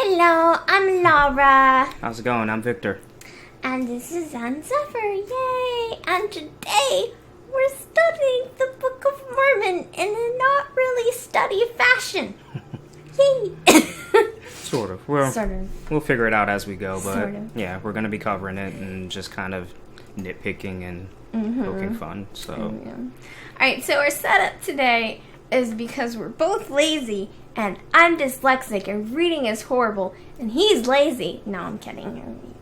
Hello, I'm Laura. How's it going? I'm Victor. And this is Zen Zephyr, yay! And today, we're studying the Book of Mormon in a not really study fashion. Yay! Sort of. Well, Sort of. We'll figure it out as we go, but Sort of. yeah, we're going to be covering it and just kind of nitpicking and poking fun, so... Yeah. Alright, so our setup today is because we're both lazy, and I'm dyslexic, and reading is horrible, and he's lazy. No, I'm kidding.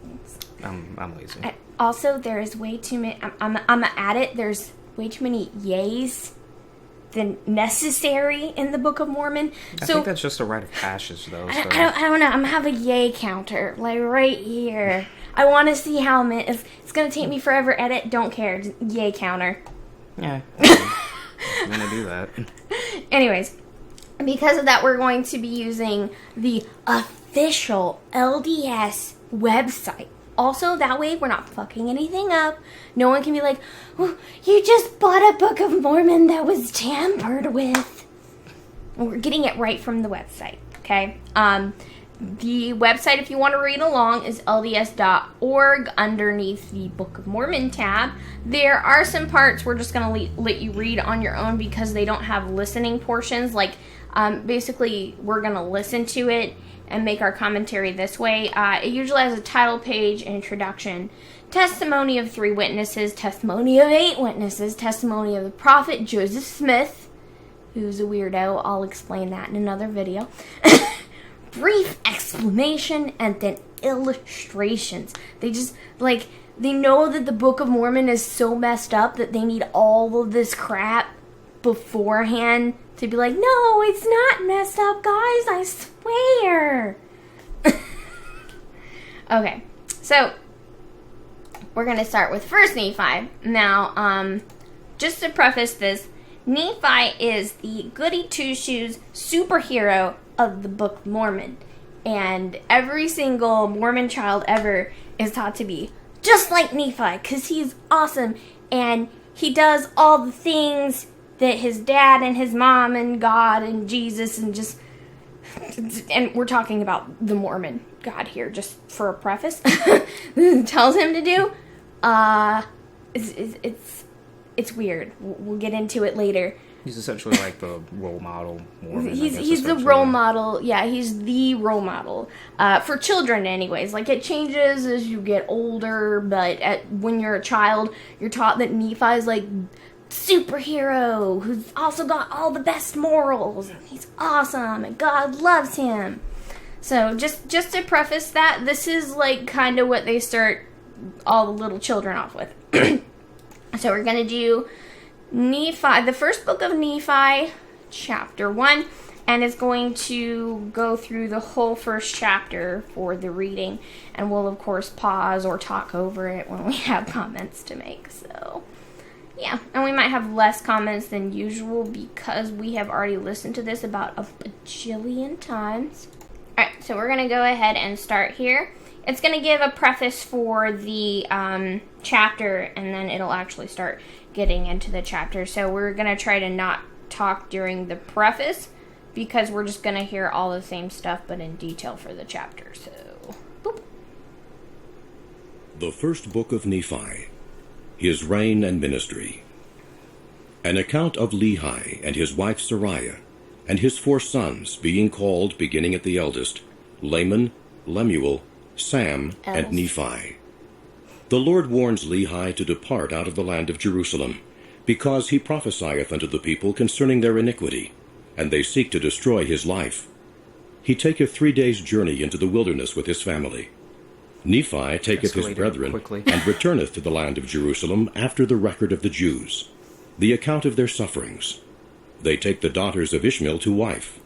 I'm lazy. Also, there is way too many... I'm at it. There's way too many yays than necessary in the Book of Mormon. I think that's just a rite of passage, though. So. I don't know. I'm gonna have a yay counter, like right here. I want to see how many. If it's gonna take me forever, edit. Don't care. Just yay counter. Yeah. I'm gonna do that. Anyways, because of that, we're going to be using the official LDS website. Also, that way, we're not fucking anything up. No one can be like, oh, you just bought a Book of Mormon that was tampered with. We're getting it right from the website, okay? The website, if you want to read along, is lds.org underneath the Book of Mormon tab. There are some parts we're just going to let you read on your own because they don't have listening portions. Like, basically, we're going to listen to it and make our commentary this way. It usually has a title page, introduction, testimony of 3 witnesses, testimony of 8 witnesses, testimony of the prophet Joseph Smith, who's a weirdo. I'll explain that in another video. Brief explanation, and then illustrations. They just, like, they know that the Book of Mormon is so messed up that they need all of this crap beforehand to be like, no, it's not messed up, guys, I swear. Okay, so we're going to start with 1 Nephi. Now, just to preface this, Nephi is the goody two-shoes superhero of the Book of Mormon. And every single Mormon child ever is taught to be just like Nephi, because he's awesome, and he does all the things that his dad and his mom and God and Jesus and just... And we're talking about the Mormon God here, just for a preface. Tells him to do. It's weird. We'll get into it later. He's essentially like the role model Mormon. He's the role model. Yeah, he's the role model for children, anyways. Like, it changes as you get older, but when you're a child, you're taught that Nephi is like superhero who's also got all the best morals, and he's awesome, and God loves him. So just to preface that, this is like kind of what they start all the little children off with. So we're gonna do Nephi, the first book of Nephi, chapter 1, and it's going to go through the whole first chapter for the reading, and we'll of course pause or talk over it when we have comments to make. So yeah, and we might have less comments than usual because we have already listened to this about a bajillion times. Alright, so we're going to go ahead and start here. It's going to give a preface for the chapter, and then it'll actually start getting into the chapter. So we're going to try to not talk during the preface because we're just going to hear all the same stuff but in detail for the chapter. So, boop. The first book of Nephi. His reign and ministry. An account of Lehi and his wife Sariah, and his 4 sons, being called, beginning at the eldest, Laman, Lemuel, Sam, and Nephi. The Lord warns Lehi to depart out of the land of Jerusalem, because he prophesieth unto the people concerning their iniquity, and they seek to destroy his life. He taketh 3 days' journey into the wilderness with his family. Nephi taketh his brethren, and returneth to the land of Jerusalem after the record of the Jews, the account of their sufferings. They take the daughters of Ishmael to wife.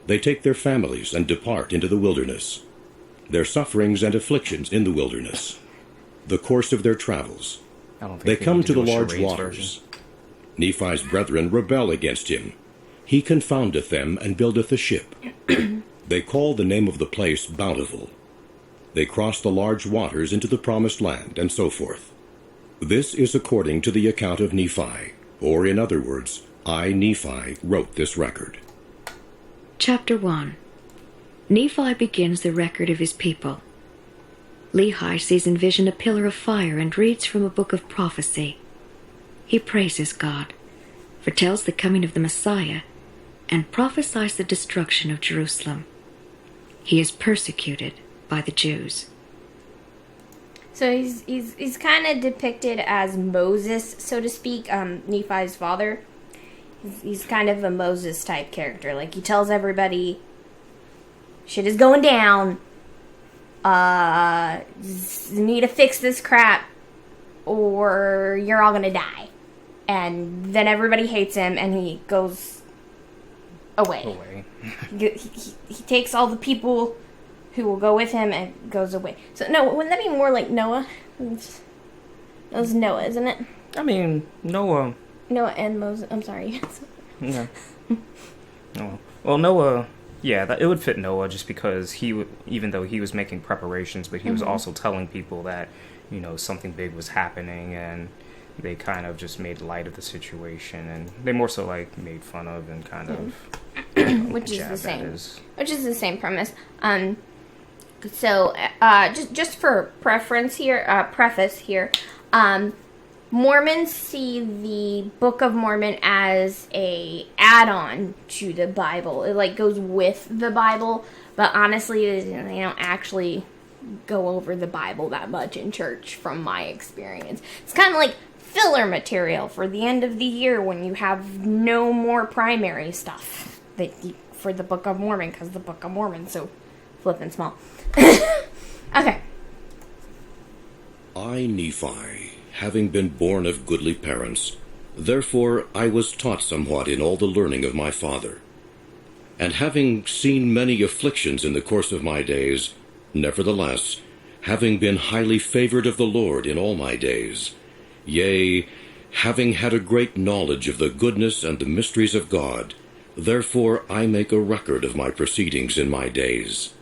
They take their families, and depart into the wilderness. Their sufferings and afflictions in the wilderness. The course of their travels. They come to the large waters. Nephi's brethren rebel against him. He confoundeth them, and buildeth a ship. They call the name of the place Bountiful. They cross the large waters into the promised land, and so forth. This is according to the account of Nephi, or in other words, I, Nephi, wrote this record. Chapter 1. Nephi begins the record of his people. Lehi sees in vision a pillar of fire and reads from a book of prophecy. He praises God, foretells the coming of the Messiah, and prophesies the destruction of Jerusalem. He is persecuted by the Jews. So he's kind of depicted as Moses, so to speak, Nephi's father. He's kind of a Moses type character. Like, he tells everybody, shit is going down. Need to fix this crap, or you're all gonna die. And then everybody hates him, and he goes away. He takes all the people who will go with him and goes away. So, no, wouldn't that be more like Noah? That was Noah, isn't it? I mean, Noah and Moses. I'm sorry. Yeah. Oh. Well, Noah, yeah, it would fit Noah just because even though he was making preparations, but he was also telling people that, something big was happening, and they kind of just made light of the situation, and they more so like made fun of and kind of which is the same premise. So just for preface here, Mormons see the Book of Mormon as a add-on to the Bible. It like goes with the Bible, but honestly, they don't actually go over the Bible that much in church, from my experience. It's kind of like filler material for the end of the year when you have no more primary stuff for the Book of Mormon, because the Book of Mormon's so flippin' small. Okay. I, Nephi, having been born of goodly parents, therefore I was taught somewhat in all the learning of my father. And having seen many afflictions in the course of my days, nevertheless, having been highly favored of the Lord in all my days, yea, having had a great knowledge of the goodness and the mysteries of God, therefore I make a record of my proceedings in my days.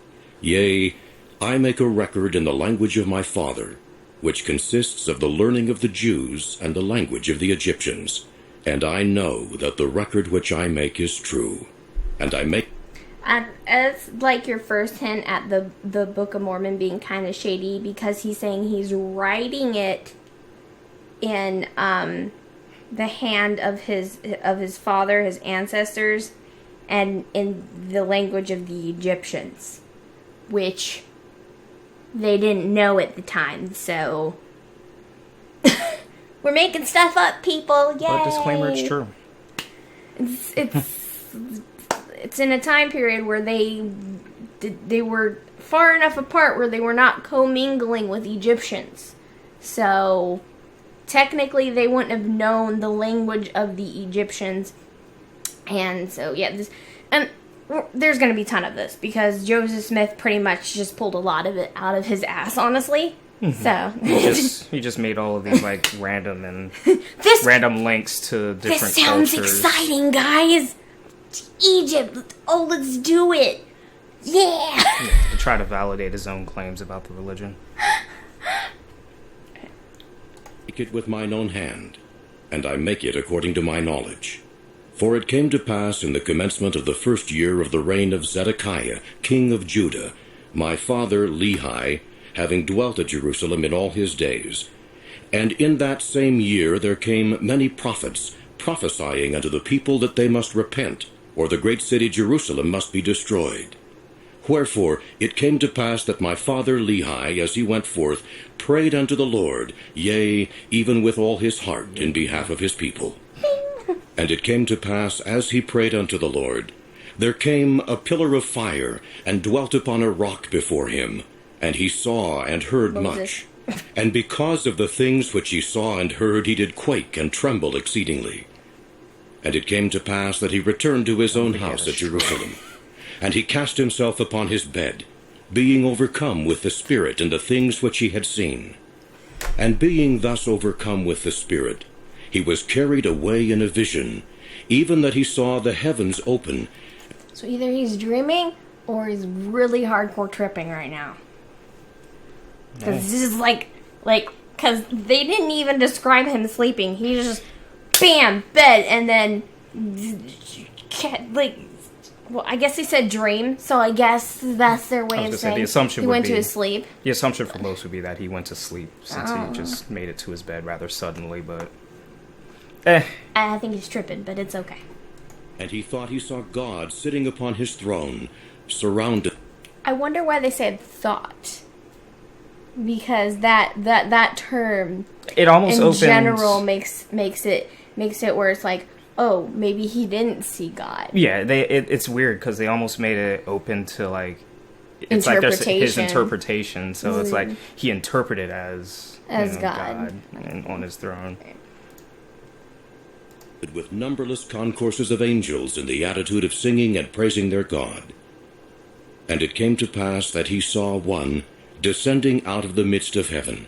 Yea, I make a record in the language of my father, which consists of the learning of the Jews and the language of the Egyptians. And I know that the record which I make is true. And I make... It's like your first hint at the Book of Mormon being kind of shady, because he's saying he's writing it in the hand of his father, his ancestors, and in the language of the Egyptians, which they didn't know at the time. So we're making stuff up, people. Yay! But disclaimer, it's true. It's in a time period where they were far enough apart where they were not commingling with Egyptians. So technically they wouldn't have known the language of the Egyptians. And so, yeah, there's going to be a ton of this, because Joseph Smith pretty much just pulled a lot of it out of his ass, honestly. Mm-hmm. So he just made all of these like random links to different cultures. This sounds exciting, guys. Egypt. Oh, let's do it. Yeah. To try to validate his own claims about the religion. Make it with mine own hand, and I make it according to my knowledge. For it came to pass in the commencement of the first year of the reign of Zedekiah, king of Judah, my father Lehi, having dwelt at Jerusalem in all his days. And in that same year there came many prophets, prophesying unto the people that they must repent, or the great city Jerusalem must be destroyed. Wherefore it came to pass that my father Lehi, as he went forth, prayed unto the Lord, yea, even with all his heart, in behalf of his people. And it came to pass, as he prayed unto the Lord, there came a pillar of fire, and dwelt upon a rock before him, and he saw and heard much. And because of the things which he saw and heard, he did quake and tremble exceedingly. And it came to pass that he returned to his own house at Jerusalem. And he cast himself upon his bed, being overcome with the Spirit and the things which he had seen. And being thus overcome with the Spirit, he was carried away in a vision, even that he saw the heavens open. So either he's dreaming, or he's really hardcore tripping right now. Because this is because they didn't even describe him sleeping. He just, bam, bed, and then, Well, I guess he said dream, so I guess that's their way of saying the assumption he would went to be- his sleep. The assumption for most would be that he went to sleep since he just made it to his bed rather suddenly, but... I think he's tripping, but it's okay. And he thought he saw God sitting upon his throne, surrounded. I wonder why they said thought. Because that term It almost in opens... general makes it where it's like, oh, maybe he didn't see God. Yeah, it's weird because they almost made it open to like it's like there's his interpretation. So it's like he interpreted as God and on his throne. With numberless concourses of angels in the attitude of singing and praising their God. And it came to pass that he saw one descending out of the midst of heaven,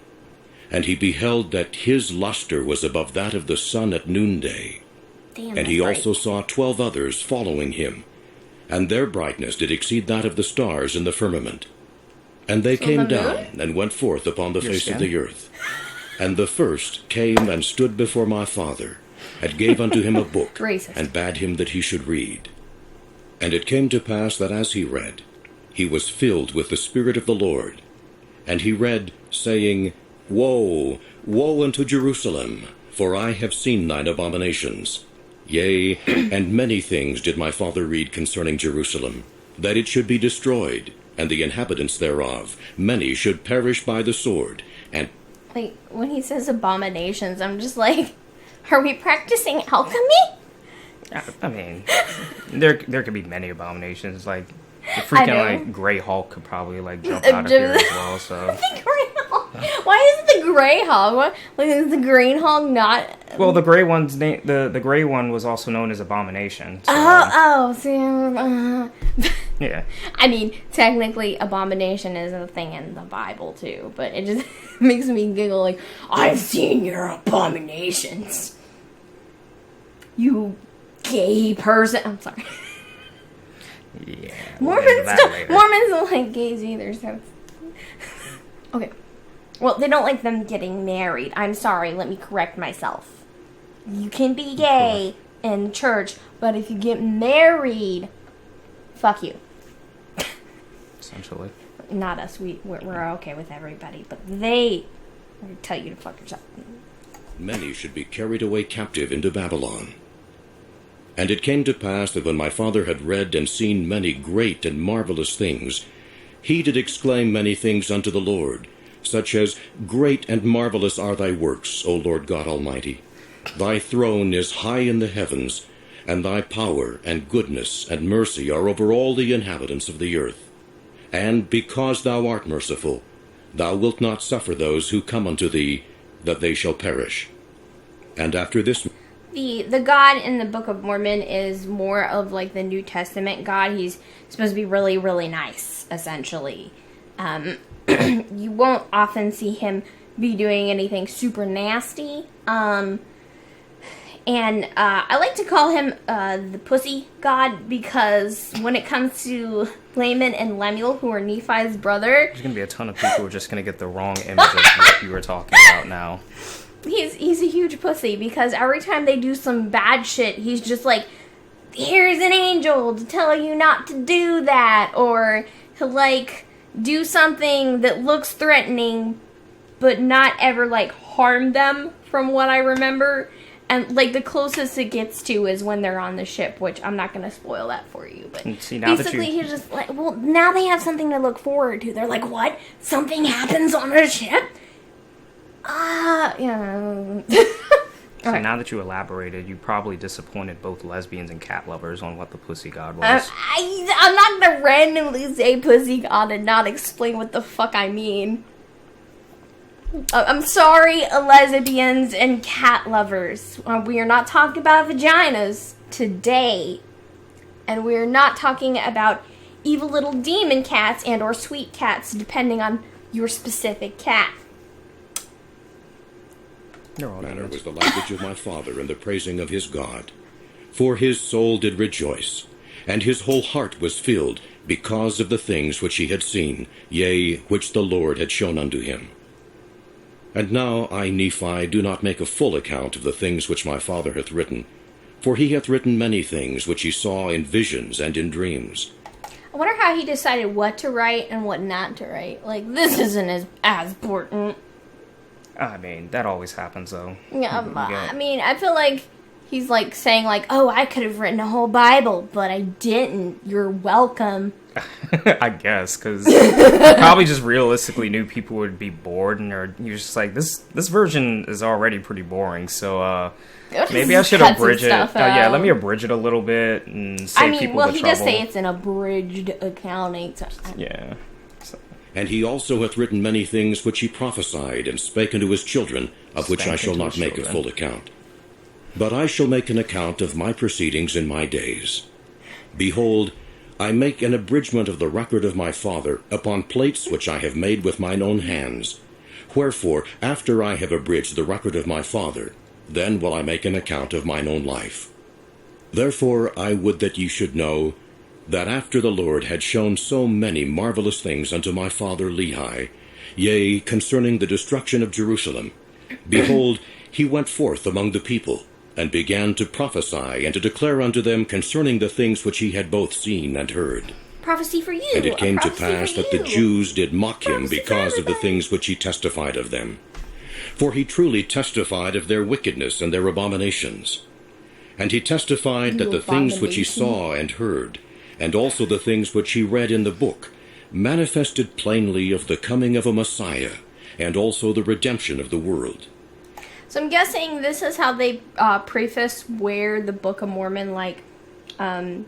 and he beheld that his luster was above that of the sun at noonday. Damn, And he also saw 12 others following him, and their brightness did exceed that of the stars in the firmament. And they came down and went forth upon the face of the earth. And the first came and stood before my father, and gave unto him a book, and bade him that he should read. And it came to pass that as he read, he was filled with the Spirit of the Lord. And he read, saying, Woe, woe unto Jerusalem, for I have seen thine abominations. Yea, and many things did my father read concerning Jerusalem, that it should be destroyed, and the inhabitants thereof, many should perish by the sword. And like when he says abominations, I'm just like, are we practicing alchemy? I mean, there could be many abominations. Like the freaking like Grey Hulk could probably like jump out of here as well. So the Grey Hulk. Why is it the Grey Hulk? What? Like is the Green Hulk not? Well, the Grey one's name, the Grey one was also known as Abomination. So. Yeah. I mean, technically, abomination is a thing in the Bible too, but it just makes me giggle. Like, I've seen your abominations, you gay person. I'm sorry. Yeah. Mormons don't like gays either, so. Okay. Well, they don't like them getting married. I'm sorry, let me correct myself. You can be gay in church, but if you get married, fuck you. Essentially. Not us. We're okay with everybody, but they tell you to fuck yourself. Many should be carried away captive into Babylon. And it came to pass that when my father had read and seen many great and marvelous things, he did exclaim many things unto the Lord, such as, Great and marvelous are thy works, O Lord God Almighty. Thy throne is high in the heavens, and thy power and goodness and mercy are over all the inhabitants of the earth. And because thou art merciful, thou wilt not suffer those who come unto thee, that they shall perish. And after this... The God in the Book of Mormon is more of like the New Testament God. He's supposed to be really, really nice, essentially. You won't often see him be doing anything super nasty. And I like to call him the pussy god because when it comes to Laman and Lemuel, who are Nephi's brother... There's going to be a ton of people who are just going to get the wrong image of what you were talking about now. He's a huge pussy because every time they do some bad shit, he's just like, here's an angel to tell you not to do that. Or he'll like do something that looks threatening but not ever like harm them from what I remember. And like the closest it gets to is when they're on the ship, which I'm not going to spoil that for you. But see, now basically he's just like, well, now they have something to look forward to. They're like, what? Something happens on a ship? Yeah. So now that you elaborated, you probably disappointed both lesbians and cat lovers on what the pussy god was. I'm not going to randomly say pussy god and not explain what the fuck I mean. I'm sorry, lesbians and cat lovers. We are not talking about vaginas today. And we are not talking about evil little demon cats and or sweet cats, depending on your specific cat. Manner was the language of my father in the praising of his God. For his soul did rejoice, and his whole heart was filled, because of the things which he had seen, yea, which the Lord had shown unto him. And now I, Nephi, do not make a full account of the things which my father hath written, For he hath written many things which he saw in visions and in dreams. I wonder how he decided what to write and what not to write. Like, this isn't as important. I mean, that always happens, though. Yeah, I mean, I feel like he's, like, saying, like, oh, I could have written a whole Bible, but I didn't. You're welcome. I guess, because I probably just realistically knew people would be bored, and you're just like, this version is already pretty boring, so, maybe I should abridge it. Yeah, let me abridge it a little bit and save people the trouble. He does say it's an abridged accounting. So. Yeah. And he also hath written many things which he prophesied and spake unto his children, of which I shall not make a full account. But I shall make an account of my proceedings in my days. Behold, I make an abridgment of the record of my father upon plates which I have made with mine own hands. Wherefore, after I have abridged the record of my father, then will I make an account of mine own life. Therefore I would that ye should know, that after the Lord had shown so many marvelous things unto my father Lehi, yea, concerning the destruction of Jerusalem, behold, he went forth among the people, and began to prophesy and to declare unto them concerning the things which he had both seen and heard. Prophecy for you. And it came to pass that the Jews did mock him because of the things which he testified of them. For he truly testified of their wickedness and their abominations. And he testified that the things which he saw and heard, and also the things which he read in the book, manifested plainly of the coming of a Messiah, and also the redemption of the world. So I'm guessing this is how they preface where the Book of Mormon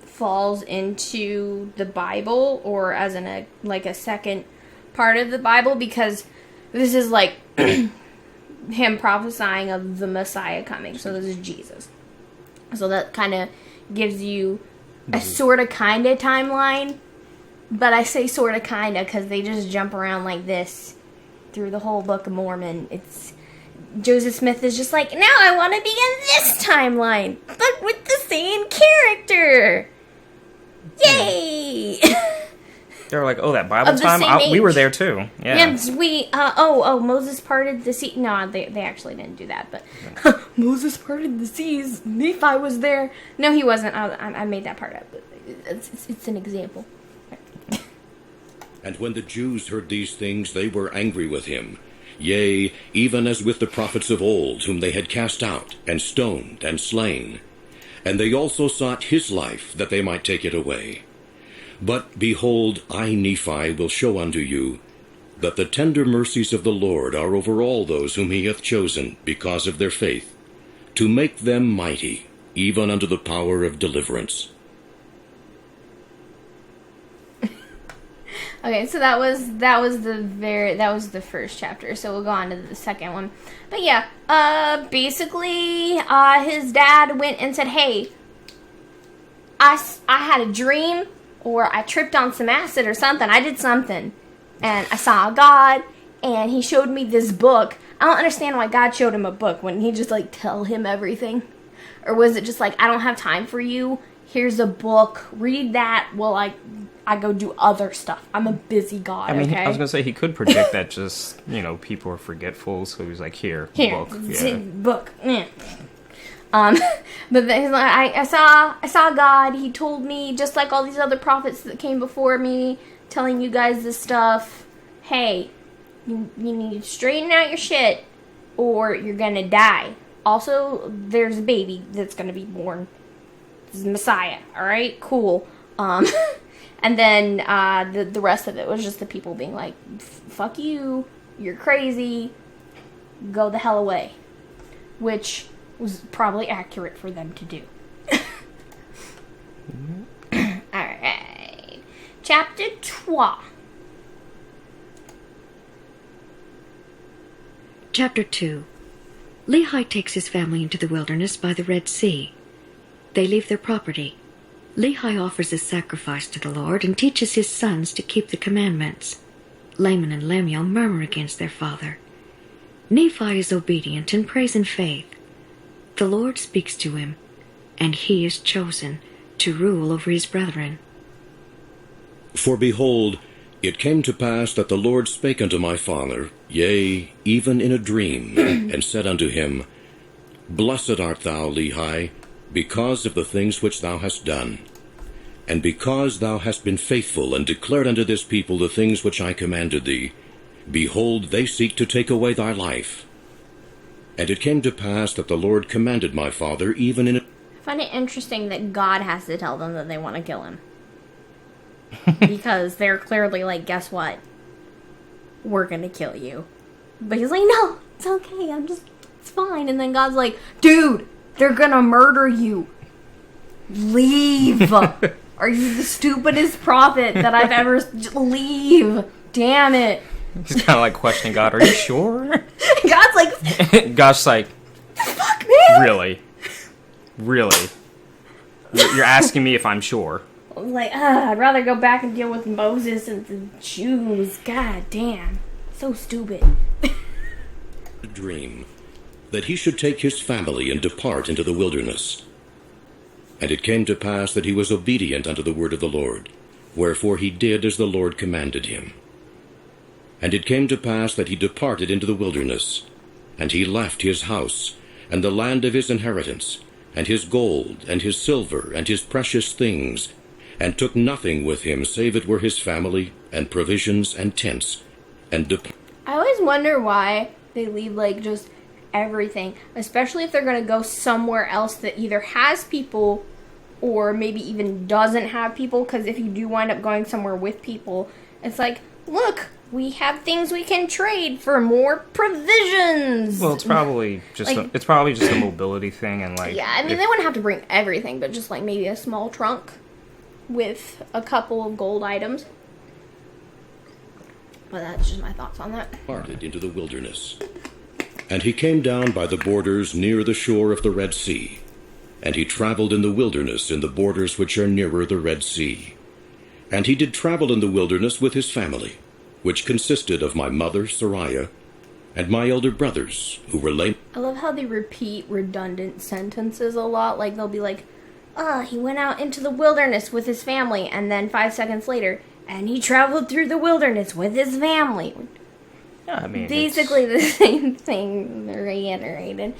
falls into the Bible, or as in a second part of the Bible, because this is like him prophesying of the Messiah coming. So this is Jesus. So that kind of gives you a sort of kind of timeline, but I say sort of kind of because they just jump around like this through the whole Book of Mormon. Joseph Smith is just like, now I want to be in this timeline, but with the same character. Yay! They were like, oh, that Bible time? We were there too. Yeah. Moses parted the sea. No, they actually didn't do that, but Moses parted the seas. Nephi was there. No, he wasn't. I made that part up. But it's an example. And when the Jews heard these things, they were angry with him. Yea, even as with the prophets of old, whom they had cast out, and stoned, and slain. And they also sought his life, that they might take it away. But behold, I, Nephi, will show unto you, that the tender mercies of the Lord are over all those whom he hath chosen, because of their faith, to make them mighty, even unto the power of deliverance. Okay, so that was the first chapter. So we'll go on to the second one. But yeah, basically, his dad went and said, "Hey, I had a dream, or I tripped on some acid or something. I did something, and I saw God, and he showed me this book. I don't understand why God showed him a book. Wouldn't he just tell him everything, or was it just I don't have time for you? Here's a book. Read that while I go do other stuff. I'm a busy God." I mean, okay? I was gonna say he could predict that just people are forgetful, so he was like, "Here, book, book." Yeah. But then he's like, I saw God. He told me, just like all these other prophets that came before me, telling you guys this stuff. Hey, you need to straighten out your shit, or you're gonna die. Also, there's a baby that's gonna be born. This is Messiah. All right, cool. And then the rest of it was just the people being like, "Fuck you, you're crazy, go the hell away," which was probably accurate for them to do. Alright. Chapter 2. Chapter 2. Lehi takes his family into the wilderness by the Red Sea. They leave their property. Lehi offers a sacrifice to the Lord and teaches his sons to keep the commandments. Laman and Lemuel murmur against their father. Nephi is obedient and prays in faith. The Lord speaks to him, and he is chosen to rule over his brethren. For behold, it came to pass that the Lord spake unto my father, yea, even in a dream, and said unto him, Blessed art thou, Lehi, because of the things which thou hast done, and because thou hast been faithful and declared unto this people the things which I commanded thee, behold, they seek to take away thy life. And it came to pass that the Lord commanded my father even in... I find it interesting that God has to tell them that they want to kill him. Because they're clearly like, guess what? We're gonna kill you. But he's like, no, it's okay, it's fine. And then God's like, dude, they're gonna murder you. Leave. Are you the stupidest prophet that I've ever... Leave. Damn it. He's kind of like questioning God, are you sure? God's like... God's like, fuck, man? really? Really? You're asking me if I'm sure. I was like, I'd rather go back and deal with Moses and the Jews. God damn. So stupid. A dream, that he should take his family and depart into the wilderness. And it came to pass that he was obedient unto the word of the Lord, wherefore he did as the Lord commanded him. And it came to pass that he departed into the wilderness, and he left his house, and the land of his inheritance, and his gold, and his silver, and his precious things, and took nothing with him save it were his family, and provisions, and tents, and I always wonder why they leave, like, just everything, especially if they're going to go somewhere else that either has people or maybe even doesn't have people, because if you do wind up going somewhere with people, it's like, look, we have things we can trade for more provisions. Well, it's probably just a mobility thing, and like, yeah, I mean, they wouldn't have to bring everything, but just like maybe a small trunk with a couple of gold items. But that's just my thoughts on that. Departed into the wilderness. And he came down by the borders near the shore of the Red Sea. And he travelled in the wilderness in the borders which are nearer the Red Sea. And he did travel in the wilderness with his family, which consisted of my mother Sariah, and my elder brothers, who were lame. I love how they repeat redundant sentences a lot. Like, they'll be like, he went out into the wilderness with his family, and then 5 seconds later, and he traveled through the wilderness with his family. yeah, I mean, Basically the same thing reiterated.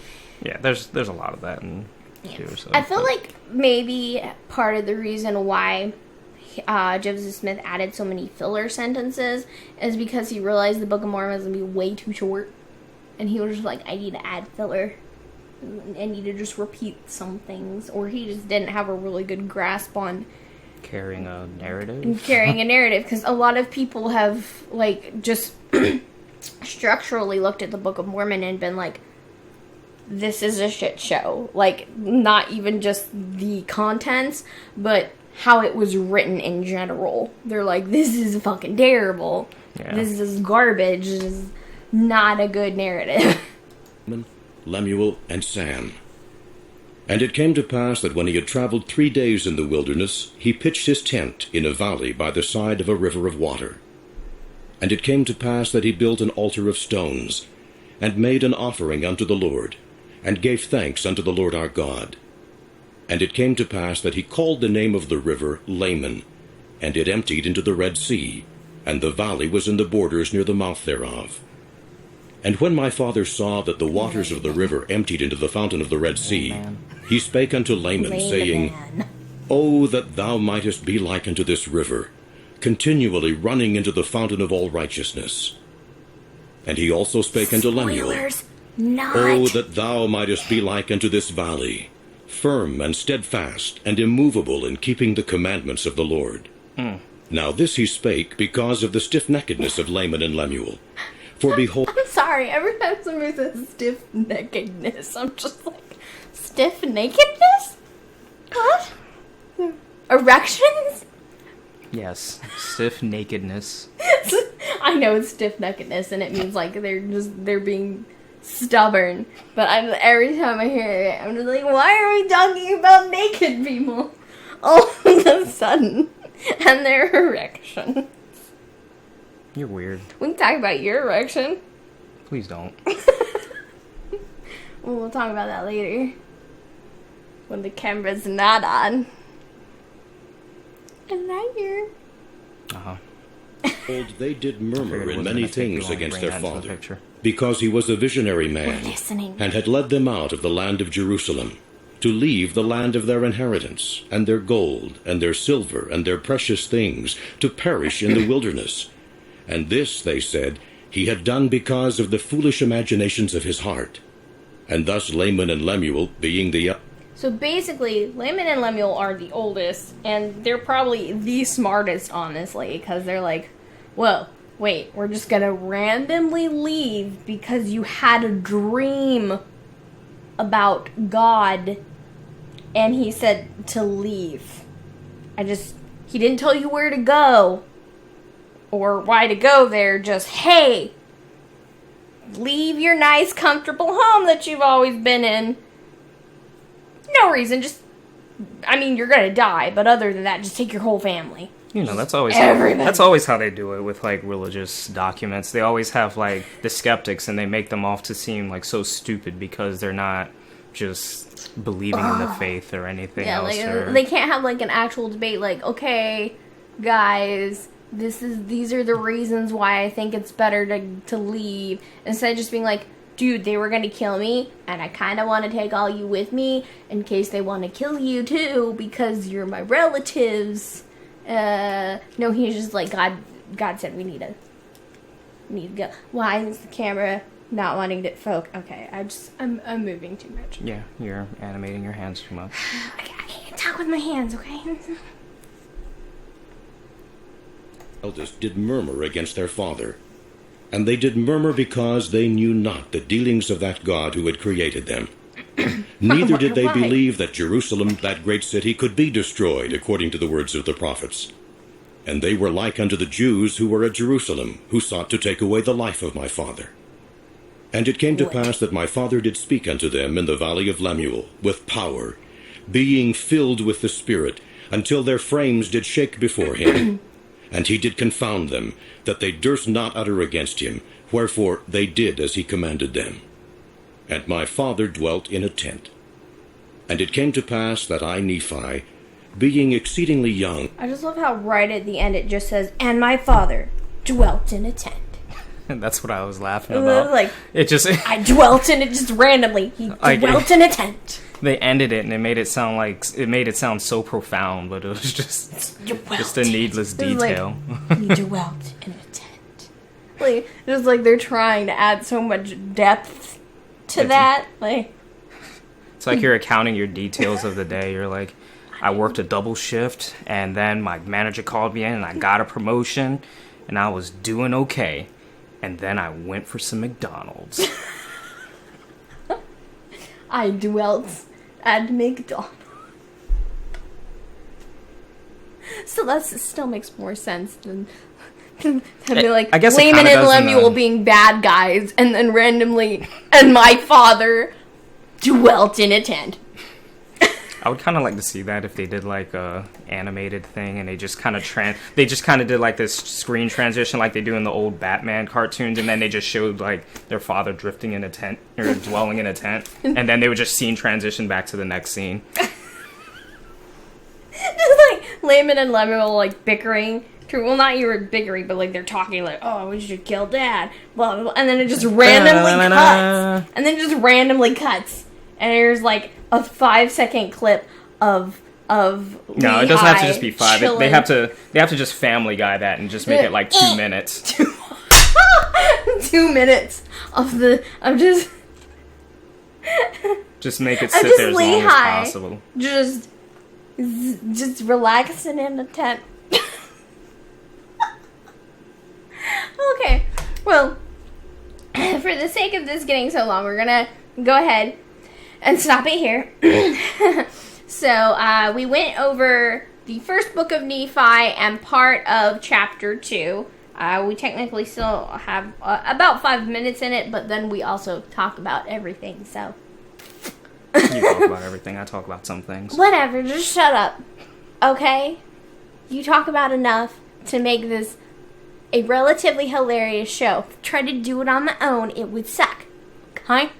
yeah, there's a lot of that in here. So, I feel like maybe part of the reason why Joseph Smith added so many filler sentences is because he realized the Book of Mormon was going to be way too short. And he was just like, I need to add filler. I need to just repeat some things. Or he just didn't have a really good grasp on carrying a narrative. Because a lot of people have, like, just structurally looked at the Book of Mormon and been like, this is a shit show. Like, not even just the contents, but how it was written in general. They're like, this is fucking terrible. Yeah. This is garbage. This is not a good narrative. Lemuel, and Sam. And it came to pass that when he had travelled 3 days in the wilderness, he pitched his tent in a valley by the side of a river of water. And it came to pass that he built an altar of stones, and made an offering unto the Lord, and gave thanks unto the Lord our God. And it came to pass that he called the name of the river Laman, and it emptied into the Red Sea, and the valley was in the borders near the mouth thereof. And when my father saw that the waters of the river emptied into the fountain of the Red Sea, he spake unto Laman, saying, O that thou mightest be like unto this river, continually running into the fountain of all righteousness. And he also spake unto Lemuel, O that thou mightest be like unto this valley, firm and steadfast and immovable in keeping the commandments of the Lord. Now this he spake because of the stiff-neckedness of Laman and Lemuel. For behold... I'm sorry, every time somebody says stiff-neckedness, I'm just like, stiff-nakedness? What? Erections? Yes, stiff nakedness. I know it's stiff-neckedness, and it means like they're being stubborn. But every time I hear it, I'm just like, why are we talking about naked people all of a sudden? And their erection. You're weird. We can talk about your erection. Please don't. We'll talk about that later. When the camera's not on. Is that here? Uh-huh. Behold, they did murmur in many things against their father, the because he was a visionary man, We're listening. and had led them out of the land of Jerusalem, to leave the land of their inheritance, and their gold, and their silver, and their precious things, to perish in the wilderness. And this, they said, he had done because of the foolish imaginations of his heart. And thus Laman and Lemuel, being the... So basically, Laman and Lemuel are the oldest, and they're probably the smartest, honestly, because they're like, whoa, wait, we're just gonna randomly leave because you had a dream about God, and he said to leave. He didn't tell you where to go, or why to go there, just, hey, leave your nice, comfortable home that you've always been in. No reason, you're gonna die, but other than that, just take your whole family. That's always Everybody. That's always how they do it with, religious documents. They always have, the skeptics, and they make them off to seem, so stupid because they're not just believing in the faith or anything else. They can't have, an actual debate, okay, guys, these are the reasons why I think it's better to leave, instead of just being like, dude, they were gonna kill me, and I kind of want to take all you with me in case they want to kill you too, because you're my relatives. No, he's just like, God said we need to go. Why is the camera not wanting to focus? Okay, I'm moving too much. Yeah, you're animating your hands too much. I can't talk with my hands, okay? eldest did murmur against their father. And they did murmur because they knew not the dealings of that God who had created them. Neither did they believe that Jerusalem, that great city, could be destroyed, according to the words of the prophets. And they were like unto the Jews who were at Jerusalem, who sought to take away the life of my father. And it came to pass that my father did speak unto them in the valley of Lemuel, with power, being filled with the Spirit, until their frames did shake before him. And he did confound them, that they durst not utter against him, wherefore they did as he commanded them. And my father dwelt in a tent. And it came to pass that I, Nephi, being exceedingly young... I just love how right at the end it just says, and my father dwelt in a tent. And that's what I was laughing about. I dwelt in it just randomly. He dwelt in a tent. They ended it and it made it sound so profound, but it was just a needless detail. He dwelt in a tent. Just they're trying to add so much depth to that. It's like you're accounting your details of the day. You're like, I worked a double shift, and then my manager called me in, and I got a promotion, and I was doing okay. And then I went for some McDonald's. I dwelt at McDonald's. So that still makes more sense than be like, I guess Laman and Lemuel being bad guys, and then randomly, and my father dwelt in a tent. I would kind of like to see that if they did a animated thing, and they just kind of did this screen transition like they do in the old Batman cartoons, and then they just showed their father drifting in a tent or dwelling in a tent, and then they would just scene transition back to the next scene. Just Laman and Lemuel bickering. Well, not even bickering, but they're talking oh, we should kill Dad, blah blah blah, and then it just randomly cuts, and there's a 5-second clip of no, it doesn't have to just be 5. They have to just Family Guy that and just make it 2 minutes. 2 minutes of just make it sit there as long as possible. Just relaxing in the tent. Okay, well, for the sake of this getting so long, we're gonna go ahead and stop it here. So, we went over the first book of Nephi and part of chapter 2. We technically still have about 5 minutes in it, but then we also talk about everything, so... You talk about everything, I talk about some things. Whatever, just shut up, okay? You talk about enough to make this a relatively hilarious show. If I tried to do it on my own, it would suck, okay?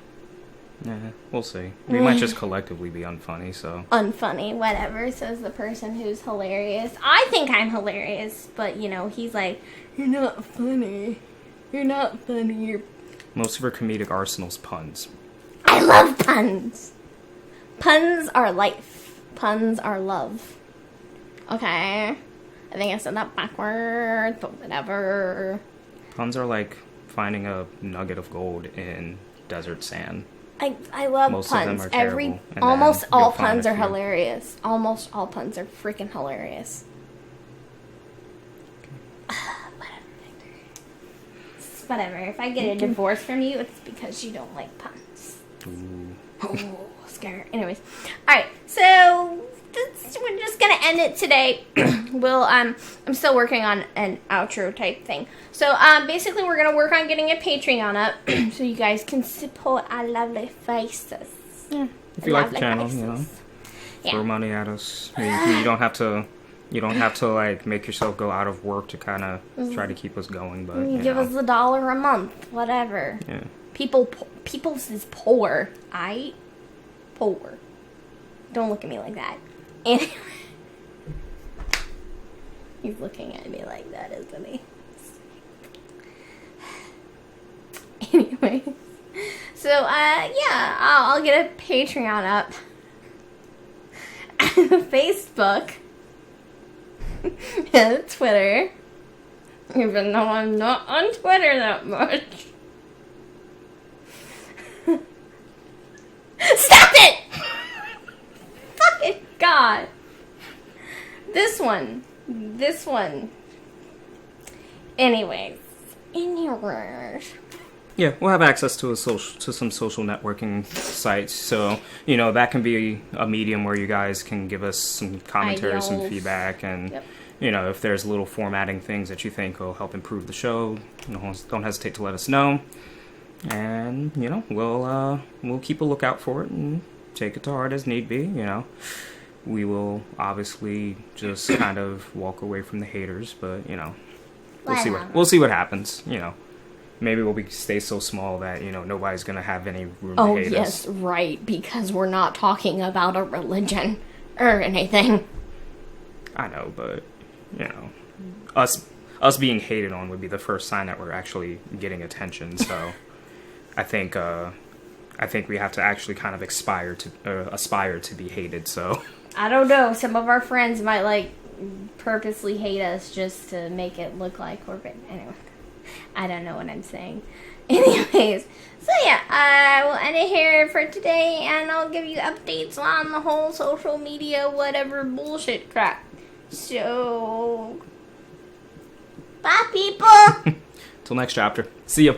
Yeah, we'll see. We might just collectively be unfunny, so... Unfunny, whatever, says the person who's hilarious. I think I'm hilarious, but, he's like, you're not funny. You're not funny. Most of her comedic arsenal's puns. I love puns. Puns are life. Puns are love. Okay? I think I said that backwards, but whatever. Puns are like finding a nugget of gold in desert sand. I love Most of them puns. are terrible, and Almost then all you'll find puns a are few. hilarious. Almost all puns are freaking hilarious. Whatever. If I get a divorce from you, it's because you don't like puns. Ooh. Oh, scare. Anyways, all right. So we're just gonna end it today. I'm still working on an outro type thing. So basically, we're gonna work on getting a Patreon up so you guys can support our lovely faces. Yeah. If you like the Lovely channel, faces. you know, Yeah. throw money at us. You don't have to. You don't have to like make yourself go out of work to kind of try to keep us going. But you Give know, us $1 a month, whatever. yeah. People's is poor. Poor. Don't look at me like that. Anyway. He's looking at me like that, isn't he? Anyway. So, yeah, I'll get a Patreon up. Facebook. And Twitter. Even though I'm not on Twitter that much. Stop it! Fucking God. This one. Anyways. Yeah, we'll have access to some social networking sites, so you know that can be a medium where you guys can give us some commentary, some Ideals. feedback, and Yep. you know if there's little formatting things that you think will help improve the show, don't hesitate to let us know, and you know we'll keep a lookout for it and take it to heart as need be. You know, we will obviously just kind of walk away from the haters, but you know we'll see what happens. You know. Maybe we'll stay so small that, you know, nobody's going to have any room to hate yes, us. right, because we're not talking about a religion or anything. I know, but, you know, us being hated on would be the first sign that we're actually getting attention, so I think we have to actually kind of aspire to be hated, so. I don't know, some of our friends might, like, purposely hate us just to make it look like we're... Anyway. I don't know what I'm saying. Anyways, so yeah, I will end it here for today, and I'll give you updates on the whole social media, whatever bullshit crap. So, bye people! Till next chapter. See ya.